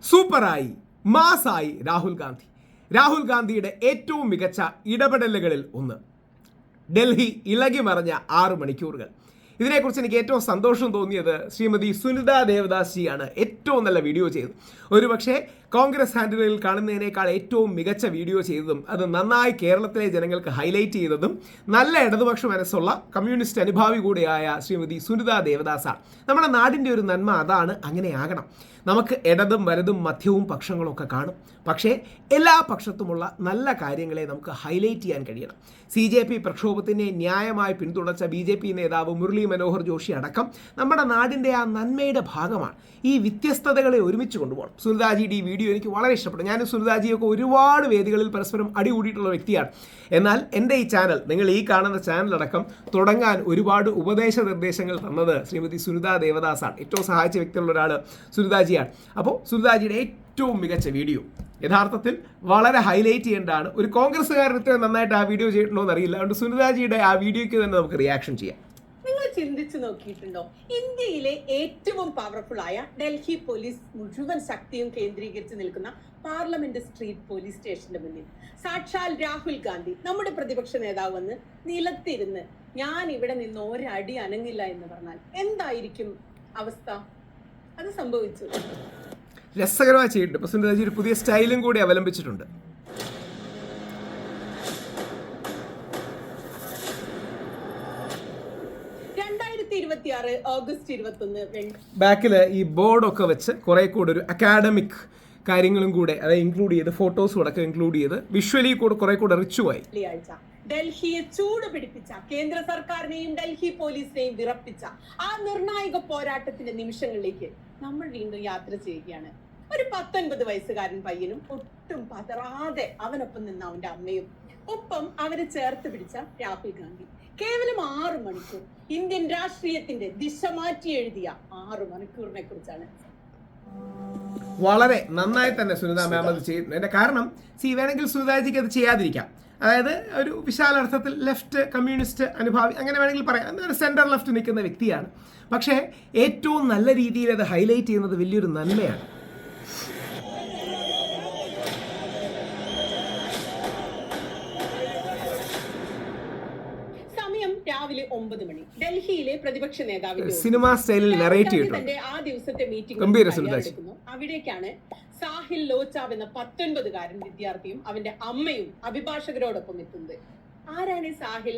സൂപ്പറായി മാസായി രാഹുൽ ഗാന്ധിയുടെ ഏറ്റവും മികച്ച ഇടപെടലുകളിൽ ഒന്ന് ഡൽഹി ഇളകി മറിഞ്ഞ 6 മണിക്കൂറുകൾ. ഇതിനെക്കുറിച്ച് എനിക്ക് ഏറ്റവും സന്തോഷം തോന്നിയത് ശ്രീമതി സുനിത ദേവദാസ് ജിയാണ് ഏറ്റവും നല്ല വീഡിയോ ചെയ്തത്. ഒരുപക്ഷെ കോൺഗ്രസ് ഹാൻഡിലുകളിൽ കാണുന്നതിനേക്കാൾ ഏറ്റവും മികച്ച വീഡിയോ ചെയ്തതും അത് നന്നായി കേരളത്തിലെ ജനങ്ങൾക്ക് ഹൈലൈറ്റ് ചെയ്തതും നല്ല ഇടതുപക്ഷ മനസ്സുള്ള കമ്മ്യൂണിസ്റ്റ് അനുഭാവി കൂടിയായ ശ്രീമതി സുനിത ദേവദാസാണ്. നമ്മുടെ നാടിൻ്റെ ഒരു നന്മ അതാണ്, അങ്ങനെയാകണം. നമുക്ക് ഇടതും വലതും മധ്യവും പക്ഷങ്ങളൊക്കെ കാണും, പക്ഷേ എല്ലാ പക്ഷത്തുമുള്ള നല്ല കാര്യങ്ങളെ നമുക്ക് ഹൈലൈറ്റ് ചെയ്യാൻ കഴിയണം. CJP പ്രക്ഷോഭത്തിനെ ന്യായമായി പിന്തുണച്ച BJP നേതാവ് മുരളി മനോഹർ ജോഷി അടക്കം നമ്മുടെ നാടിൻ്റെ ആ നന്മയുടെ ഭാഗമാണ്. ഈ വ്യത്യസ്തതകളെ ഒരുമിച്ച് കൊണ്ടുപോകണം. സുനിതാജിയുടെ ഈ വീഡിയോ എനിക്ക് വളരെ ഇഷ്ടപ്പെട്ടു. ഞാൻ സുനിതാജിയൊക്കെ ഒരുപാട് വേദികളിൽ പരസ്പരം അടികൂടിയിട്ടുള്ള വ്യക്തിയാണ്. എന്നാൽ എൻ്റെ ഈ ചാനൽ, നിങ്ങൾ ഈ കാണുന്ന ചാനലടക്കം തുടങ്ങാൻ ഒരുപാട് ഉപദേശ നിർദ്ദേശങ്ങൾ തന്നത് ശ്രീമതി സുനിത ദേവദാസാണ്. ഏറ്റവും സഹായിച്ച വ്യക്തിയുള്ള ഒരാൾ സുനിതാജിയാണ്. അപ്പോൾ സുനിതാജിയുടെ ഏറ്റവും മികച്ച വീഡിയോ യഥാർത്ഥത്തിൽ വളരെ ഹൈലൈറ്റ് ചെയ്യേണ്ടതാണ്. ഒരു കോൺഗ്രസ്സുകാരൻ ഇത്രയും നന്നായിട്ട് ആ വീഡിയോ ചെയ്തിട്ടുണ്ടോ എന്നറിയില്ല. അതുകൊണ്ട് സുനിതാജിയുടെ ആ വീഡിയോയ്ക്ക് തന്നെ നമുക്ക് റിയാക്ഷൻ ചെയ്യാം. നിങ്ങൾ ചിന്തിച്ചു നോക്കിയിട്ടുണ്ടോ, ഇന്ത്യയിലെ ഏറ്റവും പവർഫുൾ ആയ ഡൽഹി പോലീസ് മുഴുവൻ ശക്തിയും കേന്ദ്രീകരിച്ച് നിൽക്കുന്ന പാർലമെന്റ് സ്ട്രീറ്റ് പോലീസ് സ്റ്റേഷന്റെ മുന്നിൽ സാക്ഷാൽ രാഹുൽ ഗാന്ധി, നമ്മുടെ പ്രതിപക്ഷ നേതാവ്, വന്ന് നിലത്തിരുന്ന് ഞാൻ ഇവിടെ നിന്ന് ഒരടി അനങ്ങില്ല എന്ന് പറഞ്ഞാൽ എന്തായിരിക്കും അവസ്ഥ? അത് സംഭവിച്ചു. രസകരമായി ചെയ്തിട്ടുണ്ട്. ഇപ്പൊ സുനിതാജി ഒരു പുതിയ സ്റ്റൈലും കൂടി അവലംബിച്ചിട്ടുണ്ട്. ഓഗസ്റ്റ് 21 ബാക്കില് ഈ ബോർഡൊക്കെ വെച്ച് കുറെ കൂടെ ഒരു അക്കാഡമിക് കാര്യങ്ങളും കൂടെ അതായത് ഇൻക്ലൂഡ് ചെയ്ത് ഫോട്ടോസും അടക്കം ഇൻക്ലൂഡ് ചെയ്ത് വിഷ്വലി കൂടെ കുറെ കൂടെ റിച്ചുമായി ഡൽഹിയെ ചൂട് പിടിപ്പിച്ച, കേന്ദ്ര സർക്കാരിനെയും ഡൽഹി പോലീസിനെയും വിറപ്പിച്ച ആ നിർണായക പോരാട്ടത്തിന്റെ നിമിഷങ്ങളിലേക്ക് നമ്മൾ വീണ്ടും യാത്ര ചെയ്യുകയാണ്. ഒരു 19 വയസ്സുകാരൻ പയ്യനും ഒട്ടും പതറാതെ അവനൊപ്പം നിന്ന അവന്റെ അമ്മയും, ഒപ്പം അവരെ ചേർത്ത് പിടിച്ച രാഹുൽ ഗാന്ധി. കേവലം 6 മണിക്കൂർ ഇന്ത്യൻ രാഷ്ട്രീയത്തിന്റെ ദിശ മാറ്റി എഴുതിയ 6 മണിക്കൂറിനെ കുറിച്ചാണ്. വളരെ നന്നായി തന്നെ സുനിത മാം അത് ചെയ്യുന്നു. എന്റെ കാരണം വേണമെങ്കിൽ സുനിതാജിക്ക് അത് ചെയ്യാതിരിക്കാം. അതായത് ഒരു വിശാല അർത്ഥത്തിൽ ലെഫ്റ്റ് കമ്മ്യൂണിസ്റ്റ് അനുഭാവി അങ്ങനെ വേണമെങ്കിൽ പറയാം, സെൻട്രൽ ലെഫ്റ്റ് നിൽക്കുന്ന വ്യക്തിയാണ്. പക്ഷേ ഏറ്റവും നല്ല രീതിയിൽ അത് ഹൈലൈറ്റ് ചെയ്യുന്നത് വലിയൊരു നന്മയാണ്. രാവിലെ 9 മണി ഡൽഹിയിലെ പ്രതിപക്ഷ നേതാവിന്റെ സിനിമ സ്റ്റൈലിൽ നറേറ്റ് ചെയ്തിട്ടുണ്ട്. ആ ദിവസത്തെ മീറ്റിംഗ് അവിടേക്കാണ് സാഹിൽ ലോച്ചാവ് എന്ന 19കാരൻ വിദ്യാർത്ഥിയും അവന്റെ അമ്മയും അഭിഭാഷകരോടൊപ്പം എത്തുന്നത്. ആരാണ് സാഹിൽ?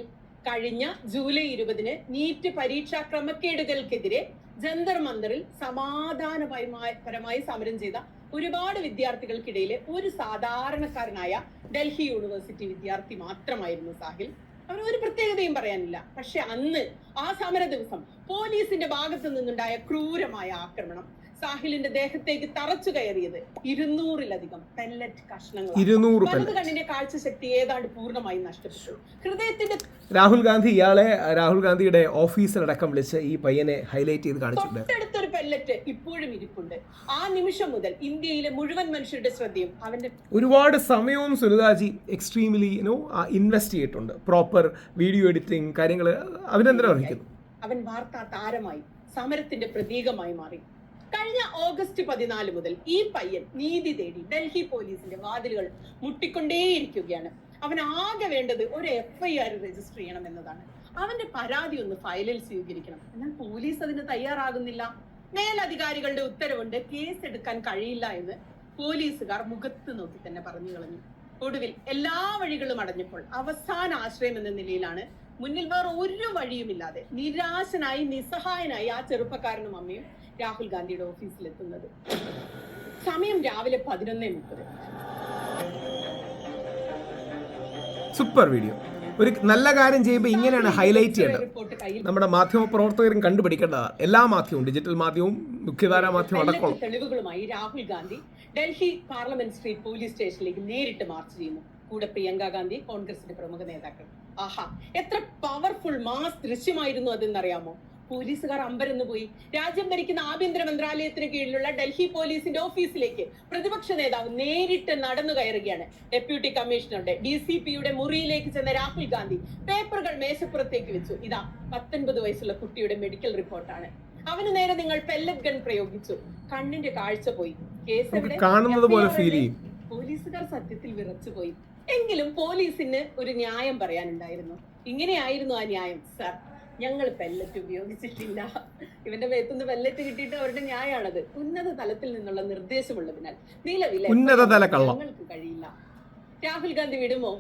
കഴിഞ്ഞ ജൂലൈ 20 നീറ്റ് പരീക്ഷാ ക്രമക്കേടുകൾക്കെതിരെ ജന്തർ മന്ദറിൽ സമാധാനപരമായി സമരം ചെയ്ത ഒരുപാട് വിദ്യാർത്ഥികൾക്കിടയിലെ ഒരു സാധാരണക്കാരനായ ഡൽഹി യൂണിവേഴ്സിറ്റി വിദ്യാർത്ഥി മാത്രമായിരുന്നു സാഹിൽ. അവന് ഒരു പ്രത്യേകതയും പറയാനില്ല. പക്ഷെ അന്ന് ആ സമര ദിവസം പോലീസിന്റെ ഭാഗത്തു നിന്നുണ്ടായ ക്രൂരമായ ആക്രമണം സാഹിലിന്റെ ദേഹത്തേക്ക് തറച്ചു കയറിയത് 200-ലധികം പെല്ലറ്റ് കഷ്ണങ്ങൾ. വലത് കണ്ണിന്റെ കാഴ്ചശക്തി ഏതാണ്ട് പൂർണ്ണമായി നഷ്ടപ്പെട്ടു. ഹൃദയത്തിന്റെ രാഹുൽ ഗാന്ധിയുടെ ഓഫീസിലടക്കം വിളിച്ച് ഈ പയ്യനെ ഹൈലൈറ്റ് ചെയ്ത് കാണിച്ചിട്ടുണ്ട്. തൊട്ടടുത്തൊരു പെല്ലറ്റ് ഇപ്പോഴും ഇരിപ്പുണ്ട്. ആ നിമിഷം മുതൽ ഇന്ത്യയിലെ മുഴുവൻ മനുഷ്യരുടെ ശ്രദ്ധയും അവന്റെ ഒരുപാട് സമയവും സുനിതാജി എക്സ്ട്രീംലി ഇൻവെസ്റ്റ് ചെയ്തിട്ടുണ്ട്. പ്രോപ്പർ വീഡിയോ എഡിറ്റിംഗ് കാര്യങ്ങൾ അഭിനന്ദനം അർഹിക്കുന്നു. അവൻ വാർത്താ താരമായി, സമരത്തിന്റെ പ്രതീകമായി മാറി. കഴിഞ്ഞ ഓഗസ്റ്റ് 14 മുതൽ ഈ പയ്യൻ നീതി തേടി ഡൽഹി പോലീസിന്റെ വാതിലുകൾ മുട്ടിക്കൊണ്ടേയിരിക്കുകയാണ്. അവൻ ആകെ വേണ്ടത് ഒരു FIR രജിസ്റ്റർ ചെയ്യണം എന്നതാണ്. അവന്റെ പരാതി ഒന്ന് ഫയലിൽ സ്വീകരിക്കണം. എന്നാൽ പോലീസ് അതിന് തയ്യാറാകുന്നില്ല. മേലധികാരികളുടെ ഉത്തരവുണ്ട്, കേസ് എടുക്കാൻ കഴിയില്ല എന്ന് പോലീസുകാർ മുഖത്ത് നോക്കി തന്നെ പറഞ്ഞു കളഞ്ഞു. ഒടുവിൽ എല്ലാ വഴികളും അടഞ്ഞപ്പോൾ അവസാന ആശ്രയം എന്ന നിലയിലാണ്, മുന്നിൽ വേറെ ഒരു വഴിയുമില്ലാതെ നിരാശനായി നിസ്സഹായനായി ആ ചെറുപ്പക്കാരനും അമ്മയും രാഹുൽ ഗാന്ധിയുടെ ഓഫീസിലെത്തുന്നത്. സമയം രാവിലെ 11:30. Super video. ഒരു നല്ല കാര്യം ചെയ്യുമ്പോൾ ഇങ്ങനെയാണ് ഹൈലൈറ്റ് ചെയ്യേണ്ടത്. നമ്മുടെ മാധ്യമ പ്രവർത്തകരും കണ്ടുപിടിക്കേണ്ടതാണ്. എല്ലാ മാധ്യമവും, ഡിജിറ്റൽ മാധ്യമവും മുഖ്യധാരാ മാധ്യമം അടക്കം തെളിവുകളുമായി Rahul Gandhi Delhi parliament street police സ്റ്റേഷനിലേക്ക് നേരിട്ട് മാർച്ച് ചെയ്യുന്നു. കൂടെ പ്രിയങ്ക ഗാന്ധി, കോൺഗ്രസിന്റെ പ്രമുഖ നേതാക്കൾ. ആഹാ, എത്ര പവർഫുൾ മാസ് ദൃശ്യമായിരുന്നു അതെന്നറിയാമോ? പോലീസുകാർ അമ്പരന്ന് പോയി. രാജ്യം ഭരിക്കുന്ന ആഭ്യന്തര മന്ത്രാലയത്തിന് കീഴിലുള്ള ഡൽഹി പോലീസിന്റെ ഓഫീസിലേക്ക് പ്രതിപക്ഷ നേതാവ് നേരിട്ട് നടന്നു കയറുകയാണ്. ഡെപ്യൂട്ടി കമ്മീഷണറുടെ DCPയുടെ മുറിയിലേക്ക് ചെന്ന രാഹുൽ ഗാന്ധി പേപ്പറുകൾ മേശപ്പുറത്തേക്ക് വെച്ചു. ഇതാ 19 വയസ്സുള്ള കുട്ടിയുടെ മെഡിക്കൽ റിപ്പോർട്ടാണ്. അവന് നേരെ നിങ്ങൾ പെല്ലറ്റ് ഗൺ പ്രയോഗിച്ചു. കണ്ണിന്റെ കാഴ്ച പോയി. കേസ് എവിടെ? കാണുന്നത് പോലെ ഫീൽ ചെയ്യും. പോലീസുകാർ സത്യത്തിൽ വിറച്ചുപോയി. എങ്കിലും പോലീസിന് ഒരു ന്യായം പറയാനുണ്ടായിരുന്നു. ഇങ്ങനെയായിരുന്നു ആ ന്യായം. സർ, ഞങ്ങൾ പെല്ലറ്റ് ഉപയോഗിച്ചിട്ടില്ല. ഇവന്റെ മേത്തുനിന്ന് പെല്ലറ്റ് കിട്ടിയിട്ട് അവരുടെ ന്യായമാണത്. ഉന്നത തലത്തിൽ നിന്നുള്ള നിർദ്ദേശമുള്ളതിനാൽ നിലവിലെ ഞങ്ങൾക്ക് കഴിയില്ല. രാഹുൽ ഗാന്ധി വിടുമോ?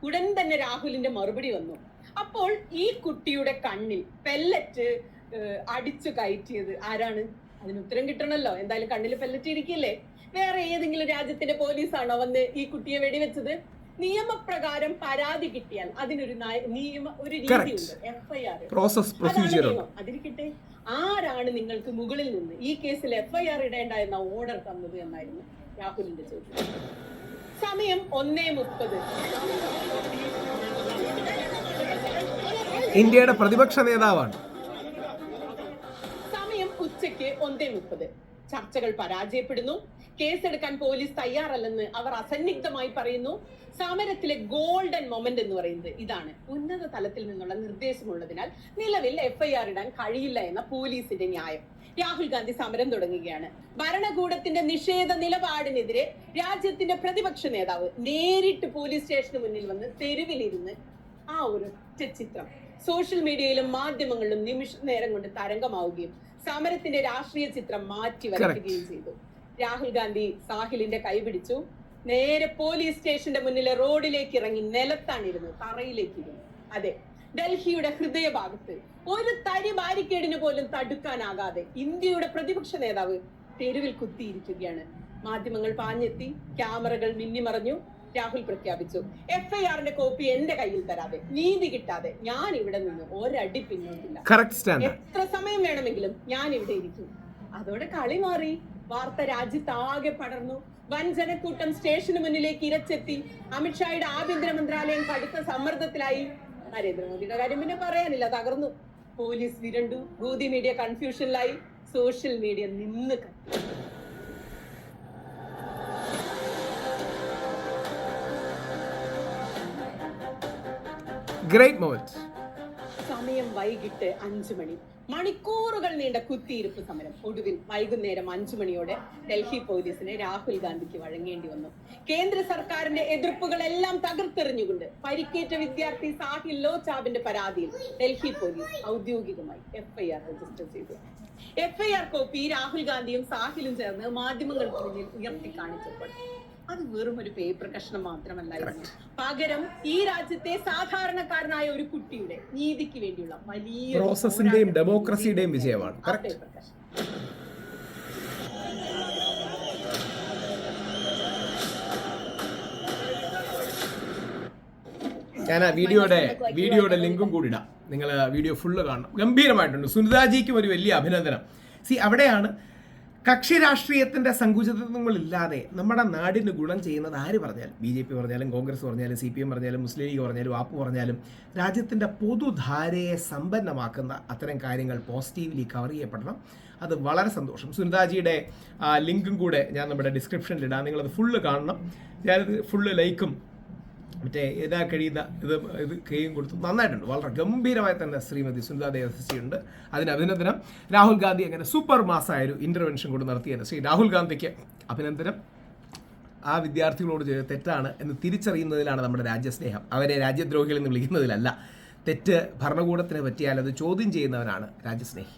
ഉടൻ തന്നെ രാഹുലിന്റെ മറുപടി വന്നു. അപ്പോൾ ഈ കുട്ടിയുടെ കണ്ണിൽ പെല്ലറ്റ് അടിച്ചു കയറ്റിയത് ആരാണ്? അതിന് ഉത്തരം കിട്ടണല്ലോ. എന്തായാലും കണ്ണിൽ പെല്ലറ്റ് ഇരിക്കില്ലേ? വേറെ ഏതെങ്കിലും രാജ്യത്തിന്റെ പോലീസാണോ വന്ന് ഈ കുട്ടിയെ വെടിവെച്ചത്? നിയമപ്രകാരം പരാതി കിട്ടിയാൽ അതിനൊരു ഒരു രീതിയുണ്ട്, FIR പ്രൊസീജിയർ. അതിരിക്കട്ടെ, ആരാണ് നിങ്ങൾക്ക് മുകളിൽ നിന്ന് ഈ കേസിൽ FIR ഇടേണ്ട എന്ന ഓർഡർ തന്നത് എന്നായിരുന്നു രാഹുലിന്റെ ചോദ്യം. സമയം 1:30. ഇന്ത്യയുടെ പ്രതിപക്ഷ നേതാവാണ്. സമയം ഉച്ചയ്ക്ക് 1:30. ചർച്ചകൾ പരാജയപ്പെടുന്നു. കേസെടുക്കാൻ പോലീസ് തയ്യാറല്ലെന്ന് അവർ അസന്നിഗ്ധമായി പറയുന്നു. സമരത്തിലെ ഗോൾഡൻ മൊമെന്റ് എന്ന് പറയുന്നത് ഇതാണ്. ഉന്നത തലത്തിൽ നിന്നുള്ള നിർദ്ദേശമുള്ളതിനാൽ നിലവിൽ FIR ഇടാൻ കഴിയില്ല എന്ന പോലീസിന്റെ ന്യായം. രാഹുൽ ഗാന്ധി സമരം തുടങ്ങുകയാണ്. ഭരണകൂടത്തിന്റെ നിഷേധ നിലപാടിനെതിരെ രാജ്യത്തിന്റെ പ്രതിപക്ഷ നേതാവ് നേരിട്ട് പോലീസ് സ്റ്റേഷന് മുന്നിൽ വന്ന് തെരുവിലിരുന്ന് ആ ഒരൊറ്റ ചിത്രം സോഷ്യൽ മീഡിയയിലും മാധ്യമങ്ങളിലും നിമിഷ നേരം കൊണ്ട് തരംഗമാവുകയും സമരത്തിന്റെ രാഷ്ട്രീയ ചിത്രം മാറ്റി വരയ്ക്കുകയും ചെയ്തു. രാഹുൽ ഗാന്ധി സാഹിലിന്റെ കൈപിടിച്ചു. നേരെ പോലീസ് സ്റ്റേഷന്റെ മുന്നിലെ റോഡിലേക്ക് ഇറങ്ങി നിലത്താണിരുന്നു, തറയിലേക്ക് ഇരുന്നു. അതെ, ഡൽഹിയുടെ ഹൃദയഭാഗത്ത് ഒരു തരി ബാരിക്കേഡിന് പോലും തടുക്കാനാകാതെ ഇന്ത്യയുടെ പ്രതിപക്ഷ നേതാവ് തെരുവിൽ കുത്തിയിരിക്കുകയാണ്. മാധ്യമങ്ങൾ പാഞ്ഞെത്തി, ക്യാമറകൾ മിന്നിമറഞ്ഞു. രാഹുൽ പ്രഖ്യാപിച്ചു, FIRന്റെ കോപ്പി എന്റെ കയ്യിൽ തരാതെ, നീതി കിട്ടാതെ ഞാൻ ഇവിടെ നിന്ന് ഒരടി പിന്നോട്ടില്ല. എത്ര സമയം വേണമെങ്കിലും ഞാൻ ഇവിടെ ഇരിക്കും. അതോടെ കളി മാറി. വാർത്ത രാജ്യത്താകെ പടർന്നു. വൻ ജനക്കൂട്ടം സ്റ്റേഷന് മുന്നിലേക്ക് ഇരച്ചെത്തി. അമിത്ഷായുടെ ആഭ്യന്തര മന്ത്രാലയം കടുത്ത സമ്മർദ്ദത്തിലായി. നരേന്ദ്രമോദിയുടെ കാര്യം പിന്നെ പറയാനില്ല, തകർന്നു. പോലീസ് വിരണ്ടു. ഗോദി മീഡിയ കൺഫ്യൂഷനിലായി. സോഷ്യൽ മീഡിയ നിന്ന് കത്തി. Great moment. സമയം വൈകിട്ട് 5 മണി. മണിക്കൂറുകൾ നീണ്ട കുത്തിയിരിപ്പ് സമരം ഒടുവിൽ വൈകുന്നേരം 5 മണിയോടെ ഡൽഹി പോലീസിനെ രാഹുൽ ഗാന്ധിക്ക് വഴങ്ങേണ്ടി വന്നു. കേന്ദ്ര സർക്കാരിന്റെ എതിർപ്പുകളെല്ലാം തകർത്തെറിഞ്ഞുകൊണ്ട് പരിക്കേറ്റ വിദ്യാർത്ഥി സാഹിൽ ലോചാബിന്റെ പരാതിയിൽ ഡൽഹി പോലീസ് ഔദ്യോഗികമായി FIR രജിസ്റ്റർ ചെയ്തു. FIR കോപ്പി രാഹുൽ ഗാന്ധിയും സാഹിലും ചേർന്ന് മാധ്യമങ്ങൾക്ക് മുന്നിൽ ഉയർത്തി കാണിച്ചപ്പോൾ അത് വെറും ഒരു പേപ്പർ കഷ്ണം മാത്രമല്ലായിരുന്നു. പകരം ഈ രാജ്യത്തെ സാധാരണക്കാരനായ ഒരു കുട്ടിയുടെ നീതിക്ക് വേണ്ടിയുള്ള വലിയ പ്രോസസ്സിന്റെയും ഡെമോക്രസിയുടെയും വിജയമാണ്. ഞാൻ ആ വീഡിയോയുടെ ലിങ്കും കൂടി ഇടാം. നിങ്ങൾ വീഡിയോ ഫുള്ള് കാണണം. ഗംഭീരമായിട്ടുണ്ട്. സുനിതാജിക്കും ഒരു വലിയ അഭിനന്ദനം. അവിടെയാണ് കക്ഷി രാഷ്ട്രീയത്തിന്റെ സങ്കുചിതത്വങ്ങളില്ലാതെ നമ്മുടെ നാടിന് ഗുണം ചെയ്യുന്നത് ആര് പറഞ്ഞാലും, BJP പറഞ്ഞാലും കോൺഗ്രസ് പറഞ്ഞാലും CPM പറഞ്ഞാലും മുസ്ലിം ലീഗ് പറഞ്ഞാലും ആപ്പ് പറഞ്ഞാലും, രാജ്യത്തിന്റെ പൊതുധാരയെ സമ്പന്നമാക്കുന്ന അത്തരം കാര്യങ്ങൾ പോസിറ്റീവ്ലി കവർ ചെയ്യപ്പെടണം. അത് വളരെ സന്തോഷം. സുനിതാജിയുടെ ലിങ്കും കൂടെ ഞാൻ നമ്മുടെ ഡിസ്ക്രിപ്ഷനിൽ ഇടാം. നിങ്ങളത് ഫുള്ള് കാണണം. ഞാനത് ഫുള്ള് ലൈക്കും മറ്റേ ഏതാ കഴിയുന്ന ഇത് കൈയും കൊടുത്തു. നന്നായിട്ടുണ്ട്. വളരെ ഗംഭീരമായി തന്നെ ശ്രീമതി സുനിതാ ദേവസി ഉണ്ട്. അതിന് അഭിനന്ദനം. രാഹുൽ ഗാന്ധി അങ്ങനെ സൂപ്പർ മാസമായൊരു ഇന്റർവെൻഷൻ കൂടെ നടത്തിയത് ശ്രീ രാഹുൽ ഗാന്ധിക്ക് അഭിനന്ദനം. ആ വിദ്യാർത്ഥികളോട് ചെയ്ത തെറ്റാണ് എന്ന് തിരിച്ചറിയുന്നതിലാണ് നമ്മുടെ രാജ്യസ്നേഹം. അവരെ രാജ്യദ്രോഹികൾ എന്ന് വിളിക്കുന്നതിലല്ല. തെറ്റ് ഭരണകൂടത്തിന് പറ്റിയാൽ അത് ചോദ്യം ചെയ്യുന്നവനാണ് രാജ്യസ്നേഹി.